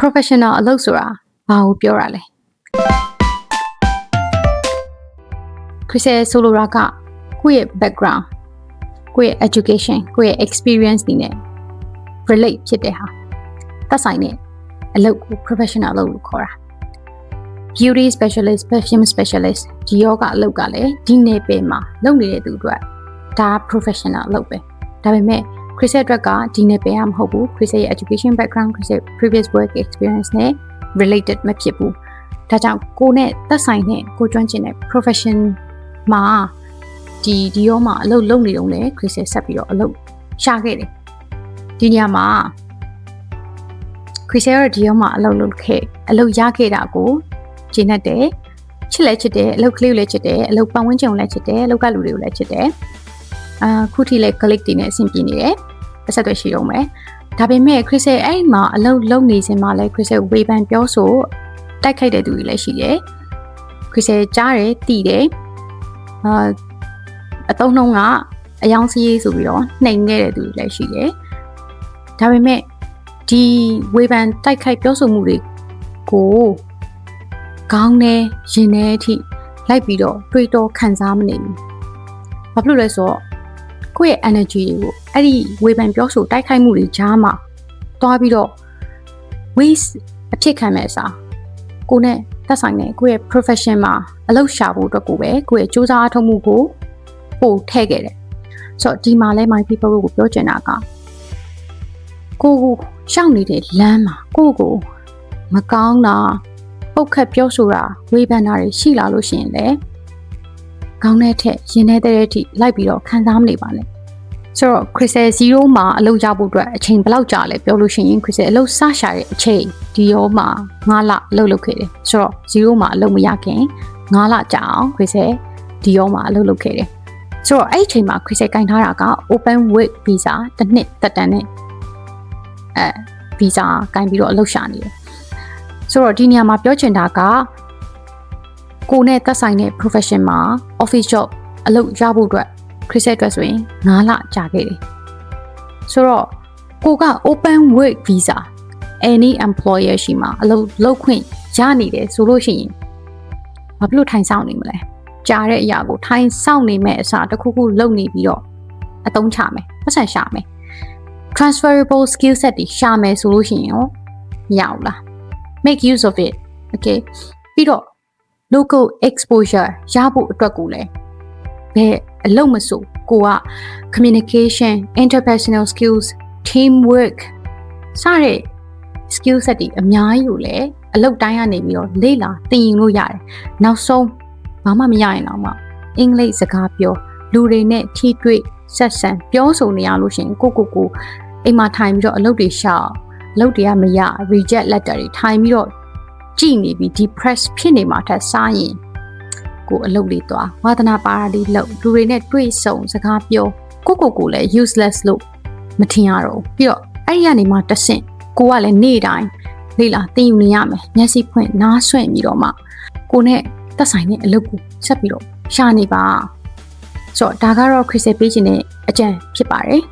professional အလုပ်ဆိုတာဘာကိုပြောတာလဲ Chris ဆိုလိုတာကကိုယ့်ရဲ့ background ကိုယ့်ရဲ့ education ကိုယ့်ရဲ့ experience တွေနဲ့ relate ဖြစ်တဲ့ဟာသက်ဆိုင်တဲ့အလုပ်ကို professional အလုပ်လို့ခေါ်တာ beauty specialist perfume specialist ဒီယောဂအလုပ်ကလည်းဒီနယ်ပယ်မှာလုပ်နေတဲ့သူအတွက်ဒါ professional အလုပ်ပဲဒါပေမဲ့ Chris အတွက်ကဒီနယ်ပယ်ကမဟုတ်ဘူး Chris ရဲ့ education background Chris ရဲ့ previous work experience နဲ့ related မဖြစ်ဘူးဒါကြောင့်ကိုနဲ့သက်ဆိုင်တဲ့ကိုကျွမ်းကျင်တဲ့ profession မှာဒီရောမှာအလုပ်လုပ်နေတော့လေ Chris ဆက်ပြီးတော့အလုပ်ရှာခဲ့တယ်ဒီနေရာမှာ Chris ရဲ့ဒီရောမှာအလုပ်ရခဲ့တာကိုကျင်းတဲ့ချစ်လဲချစ်တယ်အလုပ်ကလေးကိုလည်းချစ်တယ်အလုပ်ပတ်ဝန်းကျင်ကိုလည်းချစ်တယ်အလုပ်ကလူတွေကိုလည်းချစ်တယ်ခုထိလည်း click တွေနဲ့အဆင်ပြေနေတယ်အဆက်အသွယ်ရှိတော့မယ်ဒါပေမဲ့ Chris ရဲ့အဲ့မှာအလုပ်လုပ်နေစဉ်မှာလည်း Chris ရဲ့ဝေဖန်ပြောဆိုတိုက်ခိုက်တဲ့သူတွေလည်းရှိတယ် Chris ရဲ့ကြားတယ်တီးတယ်အတုံးနှုံးကအယောင်စီးရေးဆိုပြီးတော့နှိမ်ခဲ့တဲ့သူတွေလည်းရှိတယ်ဒါပေမဲ့ဒီဝေဖန်တိုက်ခိုက်ပြောဆိုမှုတွေကိုခေါင်းနဲ့ရင်ထဲအထိလိုက်ပြီးတော့တွေးတောခံစားမနေဘူးဘာဖြစ်လို့လဲဆိုတော့ကိုယ့်ရဲ့ energy တွေကိုအဲ့ဒီဝေဖန်ပြောဆိုတိုက်ခိုက်မှုတွေကြားမှာတွားပြီးတော့ waste အဖြစ်ခံမဲ့အစားကိုနဲ့သက်ဆိုင်တဲ့ကိုယ့်ရဲ့ profession မှာအလုပ်ရှာဖို့အတွက်ကိုပဲကိုယ့်ရဲ့စူးစမ်းအထောက်မှုကိုပို့ထည့်ခဲ့တယ်ဆိုတော့ဒီမှာလဲ my people ကိုပြောချင်တာကကိုရှောက်နေတဲ့လမ်းမှာကိုမကောင်းတာပုတ်ခတ်ပြောဆိုတာဝေဖန်တာတွေရှိလာလို့ရှိရင်လေခေါင်းထဲထက်ရင်ထဲတဲ့အထိလိုက်ပြီးတော့ခံစားမနေပါနဲ့ဆိုတော့ Chris 0မှာအလုပ်ရဖို့အတွက်အချိန်ဘယ်လောက်ကြာလဲပြောလို့ရှိရင် Chris အလုပ်စရှာတဲ့အချိန်ဒီရောမှာ9လအလုပ်လုပ်ခဲ့တယ်ဆိုတော့0မှာအလုပ်မရခင်9လကြာအောင် Chris ဒီရောမှာအလုပ်လုပ်ခဲ့တယ်ဆိုတော့အဲ့ဒီအချိန်မှာ Chris ကင်ထားတာက open work visa တစ်နှစ်သက်တမ်းနဲ့visa ကင်ပြီးတော့အလုပ်ရှာနေတယ်ဆိုတော့ဒီနေရာမှာပြောချင်တာကကိုနဲ့သက်ဆိုင်တဲ့ profession မှာ office job အလုပ်ရဖို့အတွက် Chris အတွက်ဆိုရင်9လကြာခဲ့တယ်ဆိုတော့ကိုက open work visa any employer ရှိမှာအလုပ်လုပ်ခွင့်ရနေတယ်ဆိုလို့ရှိရင်ဘာဖြစ်လို့ထိုင်ဆောင်နေမလဲကြာတဲ့အရာကိုထိုင်ဆောင်နေမဲ့အစားတစ်ခုခုလုပ်နေပြီးတော့အသုံးချမယ်ပတ်စံရှာမယ် transferable skill set တွေရှာမယ်ဆိုလို့ရှိရင်ရောမရဘူးလား make use of it okay ပြီးတော့ local exposure ရဖို့အတွက်ကိုလည်းဘယ်အလုပ်မဆိုကိုက communication interpersonal skills teamwork စတဲ့ skill set တွေအများကြီးကိုလည်းအလုပ်တိုင်းကနေပြီးတော့လေ့လာသင်ယူလို့ရတယ်နောက်ဆုံးဘာမှမရရင်တော့မှအင်္ဂလိပ်စကားပြောလူတွေနဲ့ထိတွေ့ဆက်ဆံပြောဆိုနေရလို့ရှိရင်ကိုအိမ်မှာထိုင်ပြီးတော့အလုပ်တွေရှောက်အလုပ်တွေကမရ reject letter တွေထိုင်ပြီးတော့ကြည်နေပြီး depress ဖြစ်နေမှာထက်စားရင်ကိုအလုပ်လေးသွားဝါသနာပါရလေးလုပ်လူတွေနဲ့တွေ့ဆုံစကားပြောကိုလည်း useless လို့မထင်ရတော့ပြီးတော့အဲ့ဒီကနေမှတဆင့်ကိုကလည်းနေ့တိုင်းလေ့လာသင်ယူနေရမယ်မျက်စိဖွင့်နားဆွင့်ပြီးတော့မှကိုနဲ့သက်ဆိုင်တဲ့အလုပ်ကိုဆက်ပြီးတော့ရှာနေပါဆိုတော့ဒါကတော့ Chris ပေးခြင်းတဲ့အကြံဖြစ်ပါတယ်